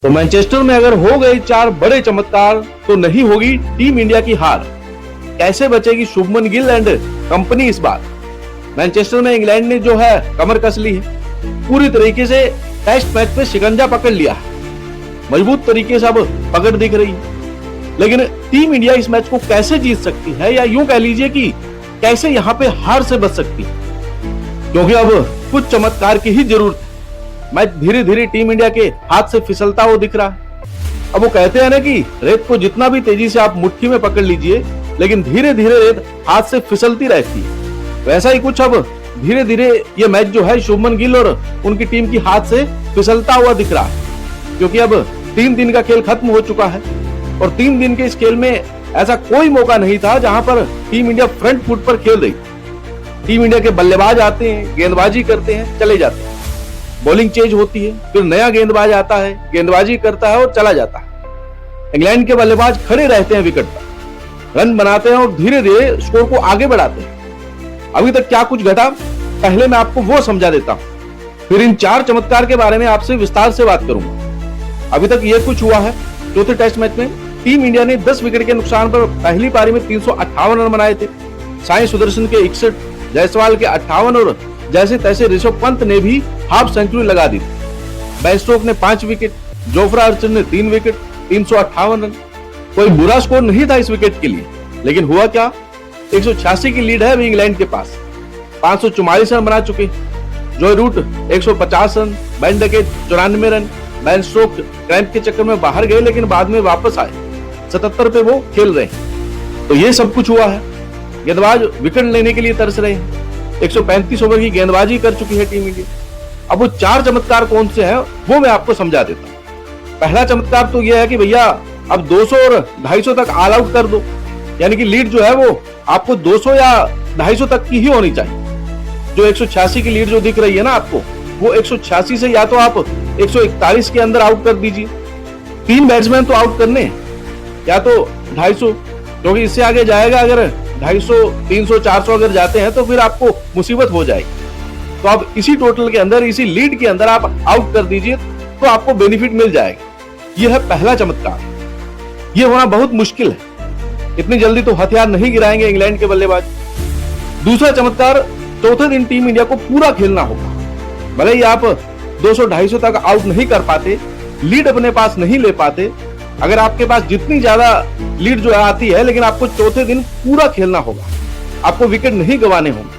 तो मैनचेस्टर में अगर हो गए 4 बड़े चमत्कार तो नहीं होगी टीम इंडिया की हार। कैसे बचेगी शुभमन गिल एंड कंपनी इस बार। मैनचेस्टर में इंग्लैंड ने जो है कमर कस ली है, पूरी तरीके से टेस्ट मैच पे शिकंजा पकड़ लिया है, मजबूत तरीके से अब पकड़ दिख रही है। लेकिन टीम इंडिया इस मैच को कैसे जीत सकती है, या यूं कह लीजिए कि कैसे यहाँ पे हार से बच सकती है, क्योंकि अब कुछ चमत्कार की ही जरूरत है। मैच धीरे धीरे टीम इंडिया के हाथ से फिसलता हुआ दिख रहा है। अब वो कहते हैं ना कि रेत को जितना भी तेजी से आप मुट्ठी में पकड़ लीजिए, लेकिन धीरे धीरे रेत हाथ से फिसलती रहती है। वैसा ही कुछ अब धीरे धीरे ये मैच जो है शुभमन गिल और उनकी टीम की हाथ से फिसलता हुआ दिख रहा है, क्योंकि अब 3 दिन का खेल खत्म हो चुका है और 3 दिन के इस खेल में ऐसा कोई मौका नहीं था जहां पर टीम इंडिया फ्रंट फुट पर खेल रही। टीम इंडिया के बल्लेबाज आते हैं, गेंदबाजी करते हैं, चले जाते हैं, बॉलिंग चेंज होती है, फिर नया गेंदबाज आता है, गेंदबाजी करता है और चला जाता है। इंग्लैंड के बल्लेबाज खड़े रहते हैं विकेट पर, रन बनाते हैं और धीरे धीरे स्कोर को आगे बढ़ाते हैं। अभी तक क्या कुछ घटा, पहले मैं आपको वो समझा देता हूं, फिर इन 4 चमत्कार के बारे में आपसे विस्तार से बात करूंगा। अभी तक ये कुछ हुआ है। चौथे टेस्ट मैच में टीम इंडिया ने 10 विकेट के नुकसान पर पहली पारी में 358 रन बनाए थे। साई सुदर्शन के 61, जायसवाल के 58 और जैसे तैसे ऋषभ पंत ने भी हाफ सेंचुरी लगा दी। बेन स्टोक्स ने 5 विकेट, जोफ्रा आर्चर ने 3 विकेट, 358 रन। कोई बुरा स्कोर नहीं था इस विकेट के लिए, लेकिन हुआ क्या, 186 की लीड है अभी इंग्लैंड के पास। 544 रन बना चुके। Joe Root 150 run, Ben Duckett 94 run. Ben Stokes cramp के चक्कर में बाहर गए, लेकिन बाद में वापस आए। 77 पे वो खेल रहे हैं। तो ये सब कुछ हुआ है। गेंदबाज विकेट लेने के लिए तरस रहे हैं। 135 ओवर की गेंदबाजी कर चुकी है टीम इंडिया। अब वो 4 चमत्कार कौन से हैं वो मैं आपको समझा देता हूं। पहला चमत्कार तो ये है कि भैया अब 200 और 250 तक ऑल आउट कर दो, यानी कि लीड जो है वो आपको 200 या 250 तक की ही होनी चाहिए। जो 186 की लीड जो दिख रही है ना आपको, वो 186 से या तो आप 141 के अंदर आउट कर दीजिए। 3 बैट्समैन तो आउट करने हैं, या तो 250, क्योंकि इससे आगे जाएगा अगर 250, 300, 400 अगर जाते हैं तो फिर आपको मुसीबत हो जाएगी। तो आप इसी टोटल के अंदर, इसी लीड के अंदर आप आउट कर दीजिए तो आपको बेनिफिट मिल जाएगा। यह है पहला चमत्कार। यह होना बहुत मुश्किल है, इतनी जल्दी तो हथियार नहीं गिराएंगे इंग्लैंड के बल्लेबाज। दूसरा चमत्कार, चौथे दिन टीम इंडिया को पूरा खेलना होगा। भले ही आप 200-250 तक आउट नहीं कर पाते, लीड अपने पास नहीं ले पाते, अगर आपके पास जितनी ज्यादा लीड जो आती है, लेकिन आपको चौथे दिन पूरा खेलना होगा। आपको विकेट नहीं गंवाने होंगे।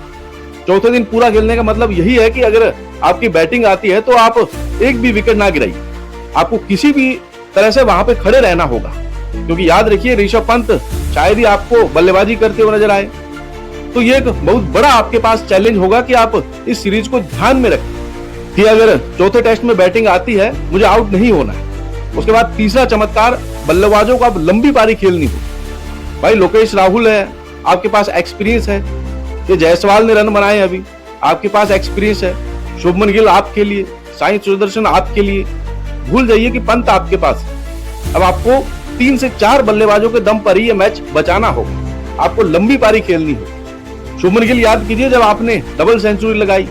चौथे दिन पूरा खेलने का मतलब यही है कि अगर आपकी बैटिंग आती है तो आप एक भी विकेट ना गिराइए, आपको किसी भी तरह से वहां पे खड़े रहना होगा। क्योंकि याद रखिए, ऋषभ पंत शायद ही आपको बल्लेबाजी करते हुए नजर आए। तो ये एक बहुत बड़ा आपके पास चैलेंज होगा कि आप इस सीरीज को ध्यान में रखें कि अगर चौथे टेस्ट में बैटिंग आती है, मुझे आउट नहीं होना है। उसके बाद तीसरा चमत्कार, बल्लेबाजों को अब लंबी पारी खेलनी हो। भाई लोकेश राहुल है, आपके पास एक्सपीरियंस है। ये जायसवाल ने रन बनाए, अभी आपके पास एक्सपीरियंस है। शुभमन गिल आपके लिए, साई सुदर्शन आपके लिए, भूल जाइए कि पंत आपके पास। अब आपको 3 से 4 बल्लेबाजों के दम पर ही ये मैच बचाना होगा। आपको लंबी पारी खेलनी हो। शुभमन गिल याद कीजिए जब आपने डबल सेंचुरी लगाई,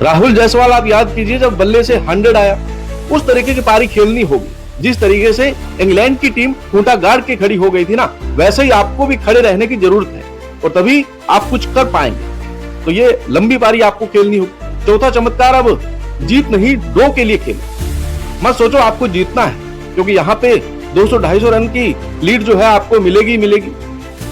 राहुल जायसवाल आप याद कीजिए जब बल्ले से 100 आया। उस तरीके की पारी खेलनी होगी जिस तरीके से इंग्लैंड की टीम खूंटा गाड़ के खड़ी हो गई थी ना, वैसे ही आपको भी खड़े रहने की जरूरत है, और तभी आप कुछ कर पाएंगे। तो ये लंबी पारी आपको खेलनी होगी। चौथा चमत्कार, अब जीत नहीं ड्रॉ के लिए खेल। मत सोचो आपको जीतना है, क्योंकि यहाँ पे 200-250 रन की लीड जो है आपको मिलेगी मिलेगी।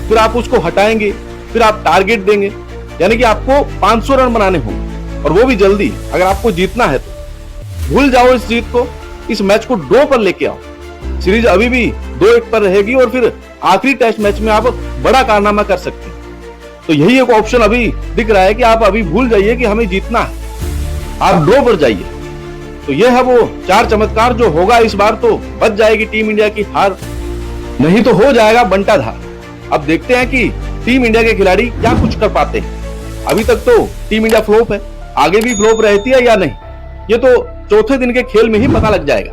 फिर आप उसको हटाएंगे, फिर आप टारगेट देंगे, यानी कि आपको 500 रन बनाने होंगे, और वो भी जल्दी अगर आपको जीतना है तो। भूल जाओ इस जीत को, इस मैच को ड्रॉ पर लेके आओ। सीरीज अभी भी 2-1 पर रहेगी और फिर आखिरी टेस्ट मैच में आप बड़ा कारनामा कर सकते हैं। तो यही एक ऑप्शन अभी दिख रहा है कि आप अभी भूल जाइए कि हमें जीतना है, आप ड्रॉ पर जाइए। तो यह है वो 4 चमत्कार जो होगा इस बार, तो बच जाएगी टीम इंडिया की हार, नहीं तो हो जाएगा बंटाधार। अब देखते हैं कि टीम इंडिया के खिलाड़ी क्या कुछ कर पाते हैं। अभी तक तो टीम इंडिया फ्लॉप है, आगे भी फ्लॉप रहती है या नहीं, ये तो चौथे दिन के खेल में ही पता लग जाएगा।